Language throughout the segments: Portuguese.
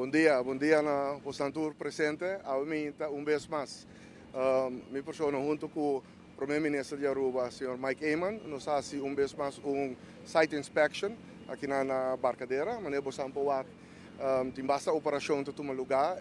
Bom dia na Postantur presente, uma vez mais. Minha pessoa junto com o primeiro-ministro de Aruba, Sr. Mike Eman, nos faz uma vez mais site inspection aqui na Barcadeira, mas nós vamos tem bastante operação para tomar lugar,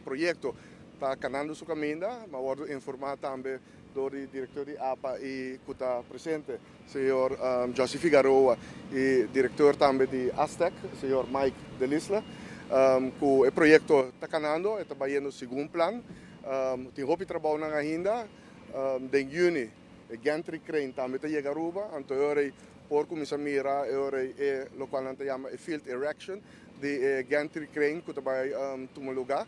projeto está canando sua caminho, mas vou informar também do diretor de APA e que está presente, Sr. José Figueroa, e diretor também de Aztec, Sr. Mike Delisla. Que o projeto está canando, está trabalhando segundo plano. Tem roupa de trabalho na ainda. Em junho, o gantry crane também está chegando a Aruba. Então, por começar a mirar, o qual a gente chama field erection, de gantry crane que vai tomar lugar.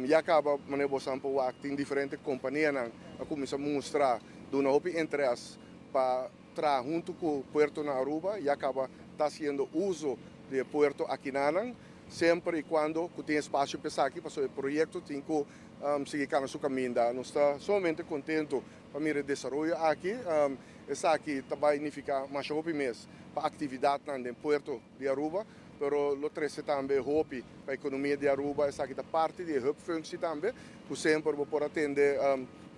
E acaba, maneira sampo tem diferentes companhias a começar a mostrar do novo interesse para trazer junto com o Puerto na Aruba e acaba fazendo uso do Puerto aqui na sempre e quando tem espaço para aqui, para o projeto tem que seguir no seu caminho. Nós estamos somente contentes para o desenvolvimento aqui. Essa aqui também significa mais mês para a atividade no Puerto de Aruba, mas o trece também hope para a economia de Aruba, essa aqui é parte da hub função também, que sempre vou atender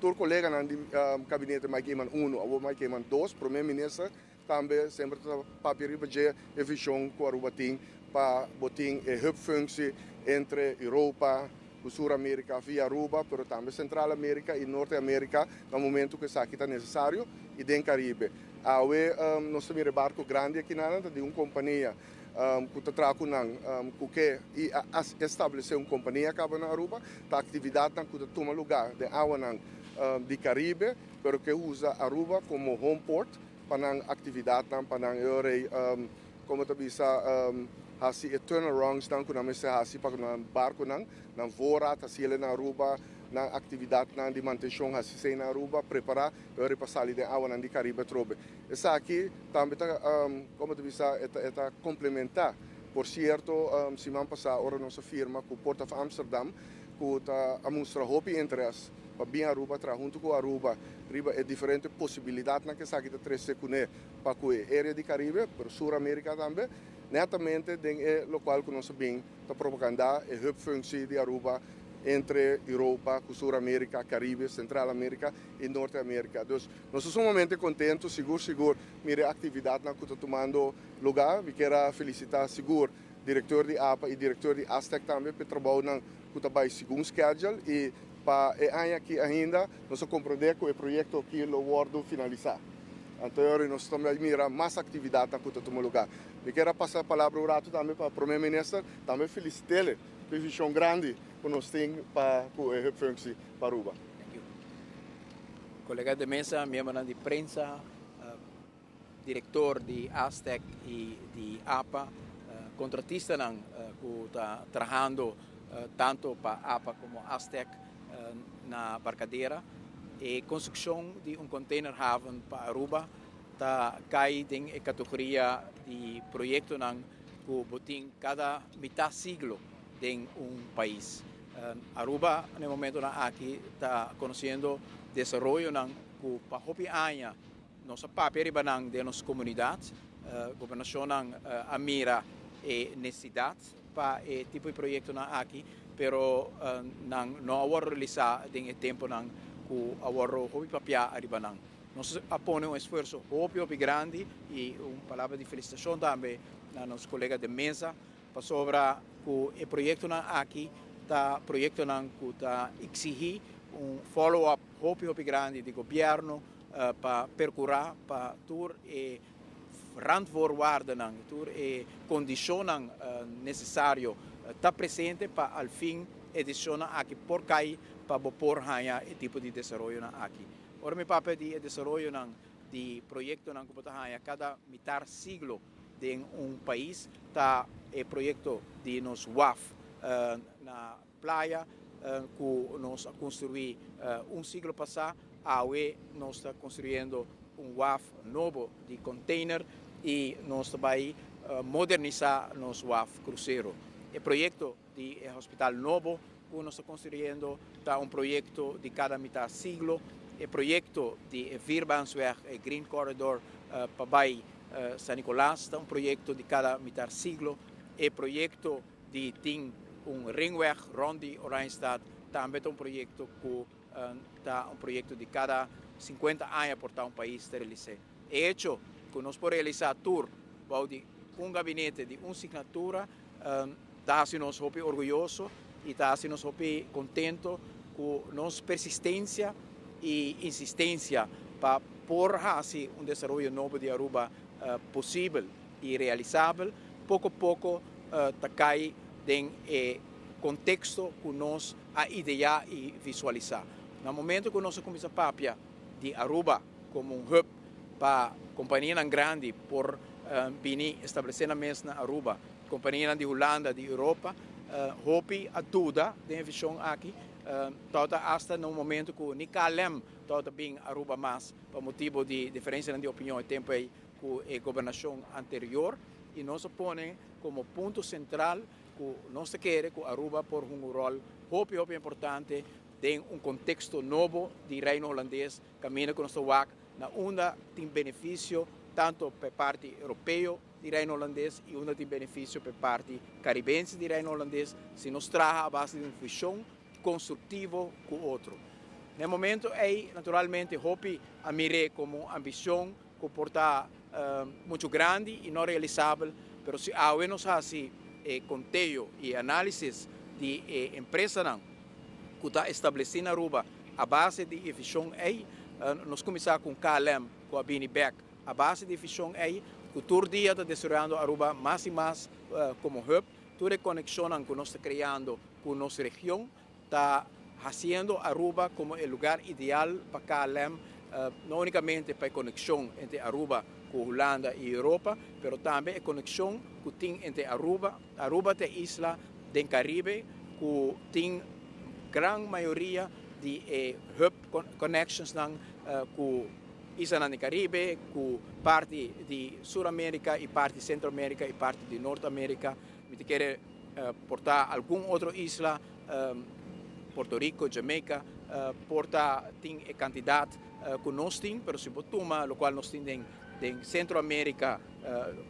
todos os colegas no gabinete Mike Eman 1 ou Mike Eman 2, primeiro-ministro, também sempre para a visão que Aruba tem para botar a hub função entre Europa, Sul-América via Aruba, mas também Central-América e Norte-América, no momento que isso aqui está necessário, e no Caribe. Nós temos um barco grande aqui de uma companhia que está trabalhando, que estabelecer uma companhia aqui na Aruba, a atividade que toma lugar de água de Caribe, mas que usa Aruba como home port para a atividade, para como está hasi turnarounds dan kuna mese hasi pa kuna barco nang vora ta sile na Aruba na atividade na de manutenção hasi sei na Aruba preparar para passar de água na de Caribe trobe. Essa aqui também tá como tu bisa eta complementar. Por certo, se man passar ora nossa firma com Port of Amsterdam, que tá a mostrar hope interesse para bem Aruba tra junto com Aruba, riba é diferente possibilidade na que essa aqui tá trece com para com a área de Caribe, para Sul-América também. Netamente é o local que nós sabemos está propaganda e hub função de Aruba entre Europa, Sul-América, Caribe, Central-América e Norte-América. Então, nós somos sumamente contentes, seguro, mire a atividade que está tomando lugar. Eu quero felicitar, seguro, diretor de APA e diretor de Aztec também, para trabalhar que está segundo schedule e para aqui ainda, nós compreendemos que o projeto aqui lo guardo finalizar. Então, nós estamos a mirar mais atividade que está tomando lugar. Eu quero passar a palavra ao rato também para o primeiro-ministro, também felicitar a visão grande que nós temos para a função para Aruba. Colega de mesa, membro de prensa, diretor de Aztec e de APA, contratista que está trabalhando tanto para APA como Aztec na Barcadeira, e construção de container haven para Aruba está cai em categoria de projeto que botem cada metade siglo em país. Aruba no momento aqui está conhecendo desenvolvimento que para hopi aña nossa papel de nossa comunidade, governação a mira e necessidade para e tipo de projeto aqui, pero não vai realizar em tempo que agora o papel arriba. Nós apoiamos esforço hopi grande e uma palavra de felicitação também a nossos colegas de mesa para sobre que o projeto aqui está projeto que está exigir follow-up hopi grande do governo para percorrer para tur e randvoorwaarden tur e condição necessário está presente para al fim edição aqui por cair para por ganhar e tipo de desenvolvimento aqui. Ora meu papel de desenvolvimento de projeto que está ganhar cada metade siglo de país está o projeto de nos WAF na praia que nós construí siglo passado, hoje nós está construindo WAF novo de container e nós vai modernizar nosso WAF cruzeiro. O projeto de hospital novo que nós estamos construindo está projeto de cada metade siglo. O projeto de Vierbansweg e Green Corridor para San Nicolás está projeto de cada metade siglo. O projeto de ringweg rond die Oranjestad, também um projeto que tá um projeto de cada 50 anos para um país se realizar. É hecho que nós podemos realizar tour de gabinete de signatura, dá-se nos orgulhoso e dá-se nos contento com nossa persistência e insistência para por assim desenvolvimento novo de Aruba possível e realizável, pouco a pouco cai em contexto que nós a ideia e visualizar. No momento que nós começamos a papia de Aruba como hub para companhia grande por vir estabelecer na mesa na Aruba, companhia de Holanda, de Europa, hopi a tudo de visão aqui, toda hasta no momento que nem calem toda bem Aruba mais, por motivo de diferença de opinião e tempo aí com a governação anterior, e nós põe como ponto central que nós queremos que Aruba por rol hopi importante em contexto novo de reino holandês, caminho que nós vamos na onda tem benefício tanto per parte europeu di reino holandês e uma tem benefício per parte caribense di reino holandês se nós trabalhamos a base de uma visão construtivo com o outro. No momento é naturalmente hopi a mirar como ambição que porta muito grande e não realizável, mas se há nós assim conteúdo e análise de empresa que está estabelecida na Aruba a base de visão é nós começamos com KLM, com a Binibeck, a base de visão é que todo dia está desenvolvendo Aruba mais e mais como hub, toda a conexão que nós estamos criando com nossa região, está fazendo Aruba como o lugar ideal para KLM, não unicamente para a conexão entre Aruba com Holanda e Europa, mas também a conexão que tem entre Aruba e isla do Caribe, que tem grande maioria de hub connections com isla do Caribe, com parte de Sul-América e parte de Centro-América e parte de Norte-América. Se quer portar alguma outra isla, Porto Rico, Jamaica, tem a quantidade que nós temos, mas se toma, o qual nós temos em Centro-América,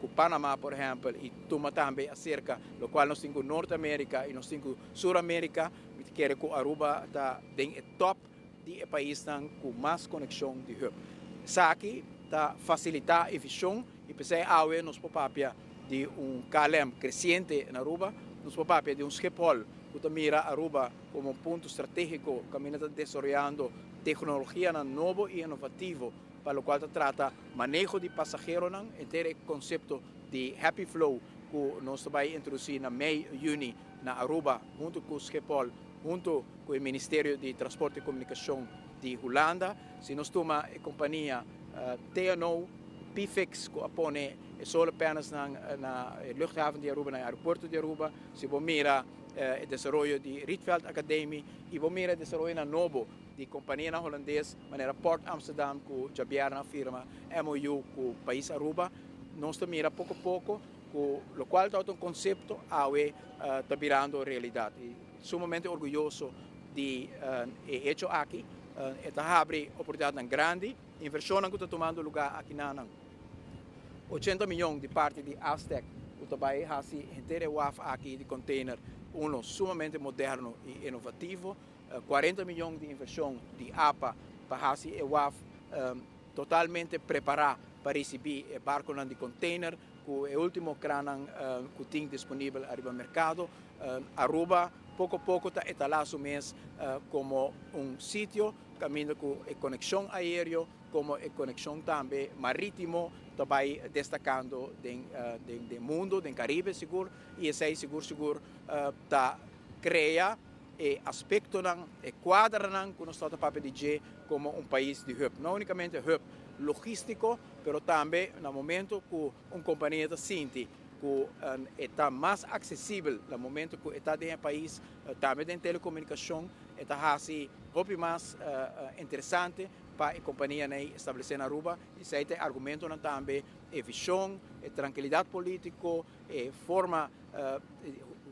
com Panamá, por exemplo, e toma também acerca, o qual nós temos com Norte-América e nós temos com Sul-América, se quer que Aruba está em top de país com mais conexão de hub. Isso aqui está facilitar a visão e pensar que nós podemos de KLM crescente na Aruba, nós podemos de Schiphol que mira Aruba como ponto estratégico, que está desenvolvendo tecnologia nova e inovativa, para o qual trata manejo de passageiros, inteiro conceito de Happy Flow, que nós vamos introduzir na mês de junho na Aruba, junto com o Schiphol, junto com o Ministério de Transporte e Comunicação de Holanda. Se nós tomamos a companhia TNO, PIFEX, que apone só apenas na luchthaven de Aruba, no aeroporto de Aruba, se você mira o desenvolvimento de Rietveld Academy e você mira o desenvolvimento novo de companhia holandesa, maneira Port Amsterdam, que já vieram na firma MOU com o país Aruba, nós mira pouco a pouco, o qual é um conceito que está virando realidade. Sumamente orgulhoso de hecho aqui, está abrindo oportunidade grande, inversão que está tomando lugar aqui na 80 milhões de parte de Aztec, o trabalho inteiro WAF aqui de container, sumamente moderno e inovativo, 40 milhões de inversão de APA para o WAF totalmente preparado para receber barco de container, com o último crânio que tem disponível no mercado. Aruba, pouco a pouco, está instalado mês como sítio, caminho com a conexão aérea, como a conexão também marítimo, também destacando do mundo, do Caribe, seguro, e esse aí, seguro, está cria aspecto, quadra que nós estamos a dizer como país de hub. Não unicamente hub logístico, mas também no momento que uma companhia está sente que está mais acessível no momento que está dentro do país, também tem telecomunicação, está assim, mais interessante para a companhia estabelecer na Aruba, e isso é argumento também, a visão, a tranquilidade política, a forma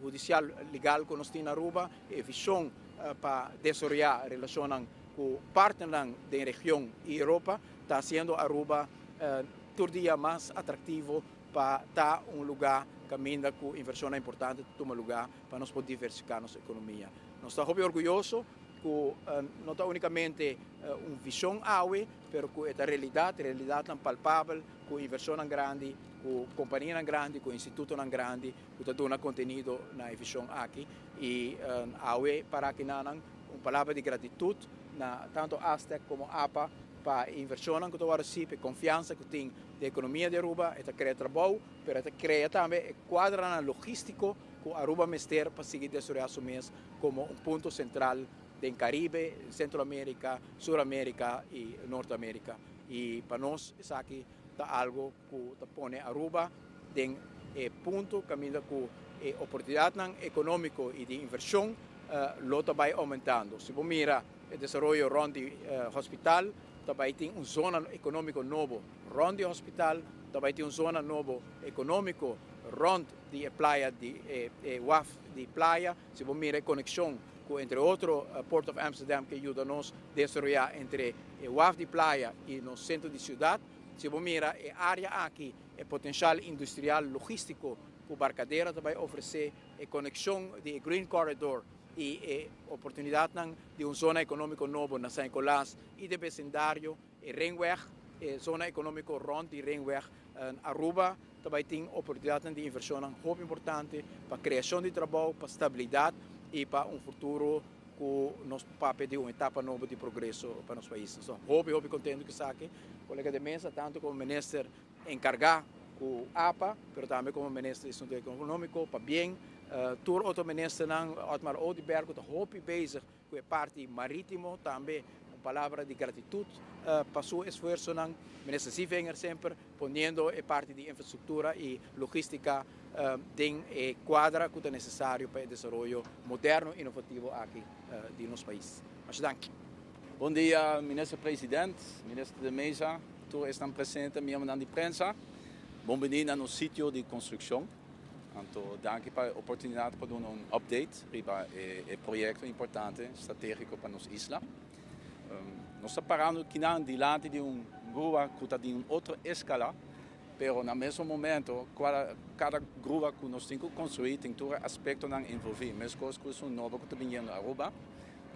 judicial legal que nós temos na Aruba, a visão para desenvolver a relação com partes da região e Europa, está sendo Aruba todo dia mais atrativo para estar lugar caminha com inversão é importante, tomar lugar para nós poder diversificar nossa economia. Nós estamos muito orgulhosos que não está unicamente uma visão AUE, mas que a realidade é palpável, com inversão grande, com companhia grande, com instituto grande, que está dando conteúdo na visão aqui. E AUE para que não uma palavra de gratidão, tanto Aztec como APA, para a inversão que está recebendo, a confiança que tem da economia de Aruba, e cria trabalho, mas cria também quadro logístico que Aruba Mester para seguir desarrollar o mês como um ponto central do Caribe, Centro-América, Sul-América e Norte-América. E para nós, isso aqui é algo que põe Aruba em ponto, caminho com a oportunidade econômica e de inversão, lo vai aumentando. Se você mira o desenvolvimento rond hospital, também tem uma zona econômica nova rond hospital, também tem uma zona nova econômica rond de praia, de WAF de praia. Se você mira a conexão entre outro Port of Amsterdam que ajuda nos a desenvolver entre o WAF de praia e no centro de cidade. Se você mira a área aqui, o potencial industrial logístico que o Barcadeira também oferece, a conexão de Green Corridor e a oportunidade de uma zona econômica nova na São Nicolás e de vecindário, e Ringweg, zona econômica rond de Ringweg, Aruba também tem oportunidade de inversão muito importante para a criação de trabalho, para a estabilidade e para um futuro que nos papel de uma etapa nova de progresso para nosso país. Estou muito contente que está aqui, colega de mesa, tanto como ministro encarregado com o APA, mas também como ministro de Assuntos Econômicos, para bem. Tour outro ministro, Otmar Odeberg, está muito bezig com a parte marítima, também uma palavra de gratidão para seu esforço. O ministro Zivenger sempre ponendo a parte de infraestrutura e logística em quadra que é necessário para o desenvolvimento moderno e inovativo aqui de nosso país. Mas danke. Bom dia, ministro presidente, ministro de mesa, todos estão presentes, membros da imprensa. Bem-vindo no sítio de construção. Então, danke pela oportunidade para dar um update sobre o projeto importante, estratégico para nossa isla. Nós estamos parando aqui diante de grua que está em outra escala, mas no mesmo momento, cada grua que nós temos que construir tem todo aspecto envolvido. Mesmo coisas que são novas que estão vindo a Aruba.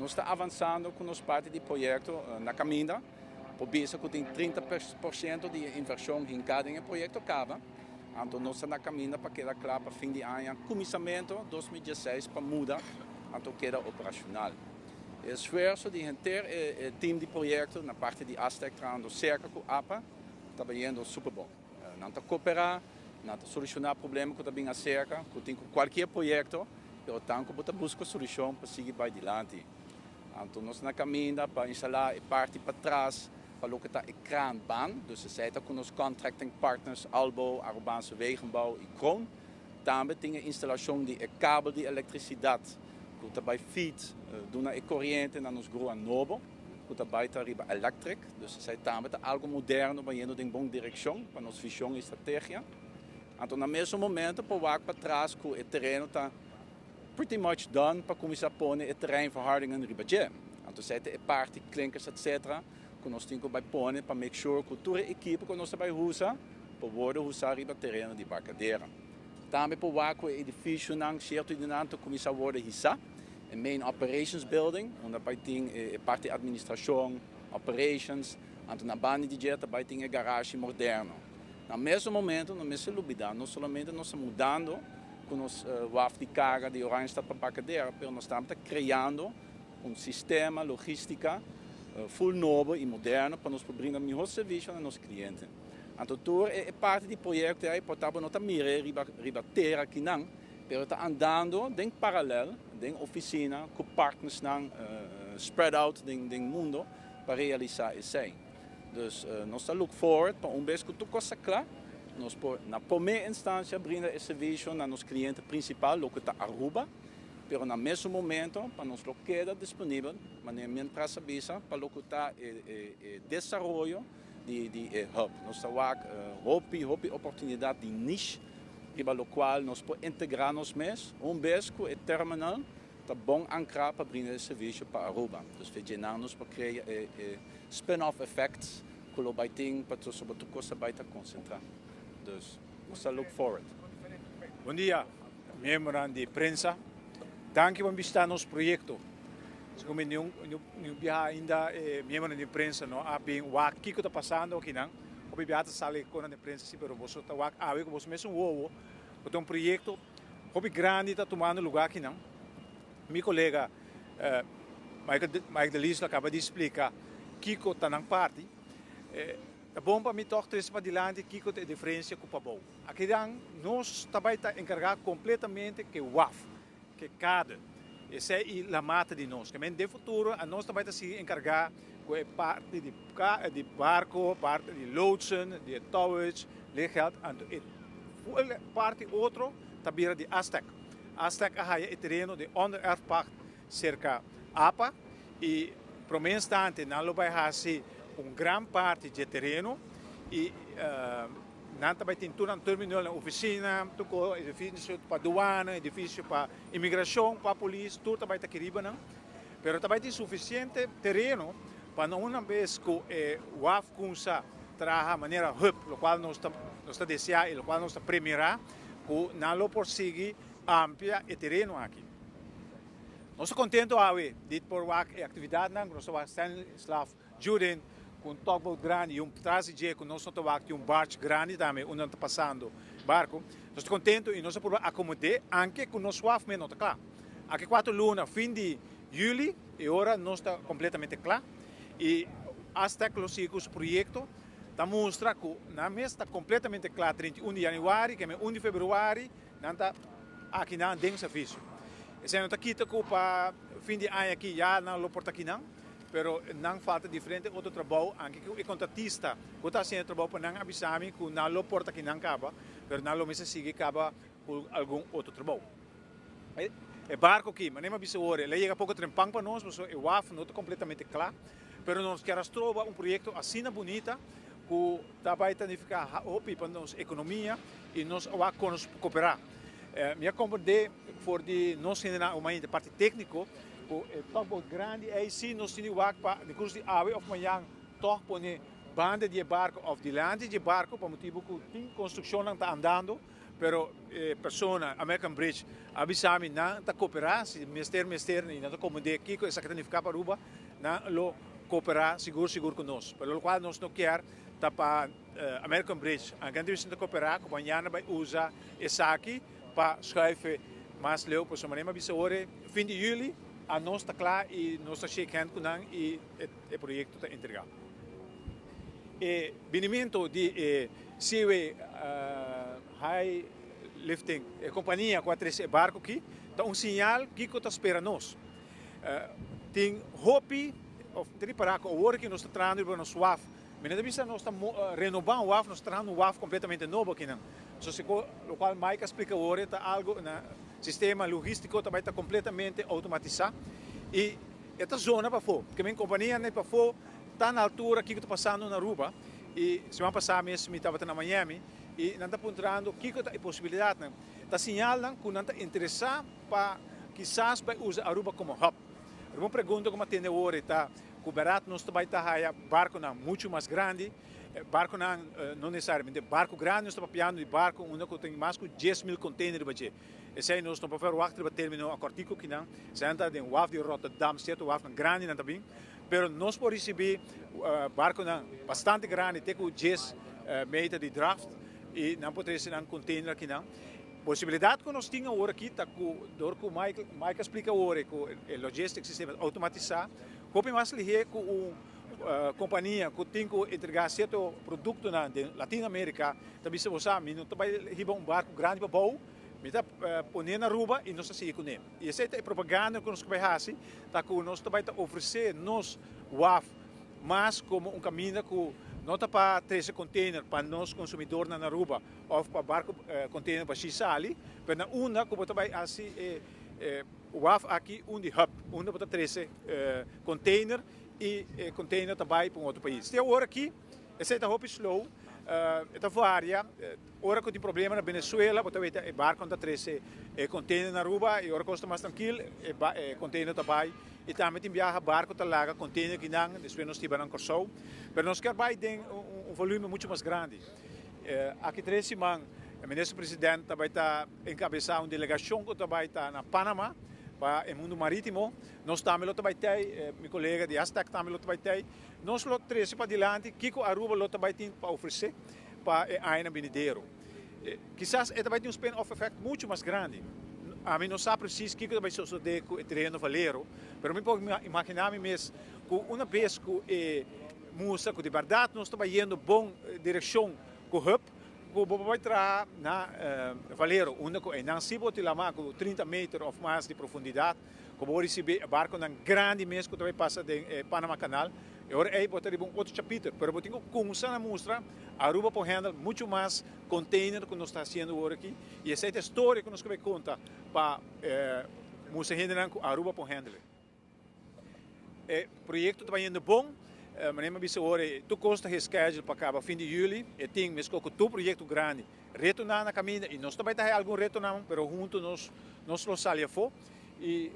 Nós estamos avançando com nossa parte do projeto na caminha, por isso que tem 30% de inversão em cada projeto acaba. Então, nós estamos na caminha para quedar claro para fim de ano, começamento 2016 para mudar, então queda operacional. O esforço de ter o time de projeto na parte de Aztec trabalhando cerca com a APA, está indo super bom. Não está cooperar, não está solucionar problemas que está bem acerca, que tem qualquer projeto, eu tenho que buscar solução para seguir para adiante. Então, nós estamos na caminha para instalar a parte para trás, para que está a kraanbaan, dus ze zijn com os contracting partners Albo, Arubaanse Wegenbouw e Kroon. Também tem a instalação de cabo de eletricidade, que também feed, doen a corrente na nos grua novo, que também está riba electric, dus ze zijn também algo moderno, mas indo em boa direção para nossa visão e estratégia. Então, no mesmo momento, para trás, que o terreno está pretty much done para começar a pôr o terreinverharding em riba. Então, você tem a parte clinkers, etc., que nós temos que pôr para make sure que toda a equipe que nós vai usar, para usar o terreno de Barcadeira. Também para o edifício não certo de nanto começar a usar a main operations building, onde vai ter a parte de administração, operations, então na banda de jet vai ter a garagem moderna. No mesmo momento, no mesmo lugar, não somente nós estamos mudando com os WAF de carga de Oranjestad para Barcadeira, mas nós estamos criando um sistema logística full novo e moderno para nos brindar o melhor serviço aos nossos clientes. Então, toda é parte do projeto aí, portanto, não está mirando riba terra aqui não, mas está andando em paralelo, em oficina, com partners spread out no mundo para realizar isso aí. Dus nós estamos look forward para vez que tudo coisa clara, nós na primeira instância brindar esse serviço a nosso cliente principal, que está Aruba. Pero no mesmo momento, para nos lo queda disponível, mientras se avisa, para lo que está el desarrollo de hub. Nós temos oportunidade de niche, para lo qual nós podemos integrar nos mesmos, vez que o terminal está bom ancrar para brindar esse serviço para Aruba. Dus nós para criar spin-off effects, que o baiting para sobre tudo coisa vai estar concentrar. Dus we look forward. Bom dia, membros de prensa. Danke por visitar nosso projeto. Como não ainda membros de prensa não há bem o que está passando aqui não. O biata sale com a prensa se pero você está a ver que você mesmo o um projeto hobby grande está tomando lugar aqui não. Meu colega Mike de Lisla acaba de explicar Kiko está na parte. É bom para mim toch três para adiante Kiko tem diferença com o Pabou. Aqui nós também está encarregado completamente que o WAF, que cada essa é a mata de nós. Que de futuro a nós também está se encarregar com a parte de barco, parte de loodsen, de towage, de geld, e a parte outra também de Aztec. Aztec é o terreno de ondererfpacht cerca APA e para o instante não vai fazer grande parte de terreno e não também tem tudo um terminal na oficina, tudo edifício para douana, edifício para imigração, para polícia, tudo também está aqui, não? Mas também tem suficiente terreno para não uma vez que o WAF começa trabalhar de maneira rápida, o qual nós está desejando e o qual nós está premiando, que não consegue ampliar o terreno aqui. Nós estamos contentes de por a atividade, nós estamos Stanislav Jurin, com um tugboat grande e trasig com nós estamos aqui barco grande também, onde está passando barco. Nós estamos contentes e nós estamos acomodar, anche com nosso WAF, mas não está claro. Aqui 4 lunas, fim de julho, e agora não está completamente claro. E até que o projeto está mostrando que na mesa está completamente claro 31 de janeiro, que é 1 de fevereiro, não está aqui não tem serviço. Esse ano está aqui para fim de ano aqui já não porta aqui não, mas não falta diferente outro trabalho, anche que o contratista que está fazendo trabalho para não avisar que não porta aqui não acaba, mas não me sigue acaba com algum outro trabalho. É barco aqui, mas nem avisa agora, ele chega pouco trempang para nós, mas o WAF não está completamente claro, mas nós queremos trovar projeto assim bonita que também tem ficar open para nossa economia e nós vamos cooperar. Minha compreensão for de nós generar uma parte técnica, o tugboat grande é sim nós temos para de curso de ave of manhã toch põe banda de barco of de lande de barco para motivo que tem construção não está andando, pero persona American Bridge avisami não está cooperar se mister e não está compreender aqui que essa que tem ficar para Aruba não lo cooperar seguro conosco, pelo qual nós não quer para American Bridge a grande visão de cooperar que amanhã vai usar essa aqui para schuiven mais leu por semana mas hoje fim de julho a nós está claro e nós está shake hand com e o projeto está entregado. E benimento de Seaway High Lifting companhia com a três barco aqui dá sinal que está esperando nós. Tem hope of triparar com o que nós está trazendo para nós WAF. Mas nós estamos renovando o WAF, nós estamos trazendo o WAF completamente novo aqui não. O qual Mike explica agora está algo na sistema logístico também está completamente automatizado e esta zona para fora, porque minha companhia nem para fora está na altura que está passando na Aruba e semana passada mesmo estava na Miami e não está apontando que está a possibilidade, está sinalando que não está interessado para quizás para usar Aruba como hub. Uma pergunta como tem agora está que o barato nós também está barco muito mais grande. Barco não necessariamente barco grande, nós estamos piando de barco onde tem mais de 10.000 containers para esse aí nós estamos para o para terminar a cortico que não, se anda de WAF de Rotterdam, certo WAF grande não também, pero nós por receber barco bastante grande, tem com 10 metros de draft e não pode ser um container aqui não. Possibilidade que nós temos agora aqui, tá com o Mike explica agora que o logistics sistema automatizado, como mais ligeiro com companhia que tem que entregar certo produto na Latinoamérica, também se você não vai riba barco grande para bom, mas põe na Aruba e nós assim com ele. E essa é a propaganda que nós vai fazer, tá que nós também oferecer nos WAF, mas como caminho que não está para 13 container para nós consumidores na Aruba ou para barco container para Xisali, mas na uma como também assim o WAF aqui onde hub, onde para 13 container e container também para outro país. Tem agora aqui, essa é a roupa slow, esta varia, agora que tem problema na Venezuela, porque o barco está 13 container na Aruba e agora custa mais tranquilo, container também, e também tem viaja barco tá lá, container que não, depois nós tivemos Corsou, mas nós queremos volume muito mais grande. Aqui 13 man O ministro-presidente também está encabeçando uma delegação que também está na Panamá, para o mundo marítimo. Nós também também tem, meu colega de Aztec também também tem. Nós lo treze para adiante, Kiko Aruba lo também tem para oferecer para a Aina Benedero. Quizás também tem um spin-off effect muito mais grande. A mim não sabe preciso que também sou de o terreno valero, mas eu posso imaginar mesmo que uma vez que mostra que de verdade nós estamos indo bom direção com o hub, que vai entrar na valero, onde não se pode lá com 30 metros ou mais de profundidade, que vai receber barco na grande mês que também passa de Panama Canal. E agora aí pode ter um outro capítulo, mas eu tenho que começar a mostrar Aruba por handle muito mais container que nós está fazendo agora aqui. E essa é a história que nós vamos contar para mostrar a Aruba por handle. O projeto está indo bom. Mas disse agora, tu consta reschedule para acabar fim de julho. E tem mesmo que tu projeto grande retornar na caminho. E nós também temos algum retorno, mas juntos nós lo salimos. E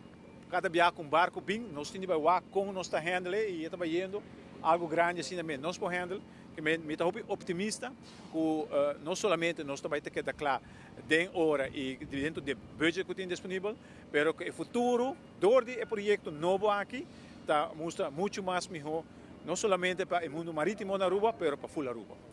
cada viagem com barco bem, nós temos que ver como nós está handle e estamos indo algo grande assim também. Nós por handle, que me está optimista, que não somente nós também temos que dar claro de hora e dentro do budget que tem disponível, mas que o futuro, door o projeto novo aqui, está mostra muito mais melhor, não somente para o mundo marítimo na Aruba, mas para full Aruba.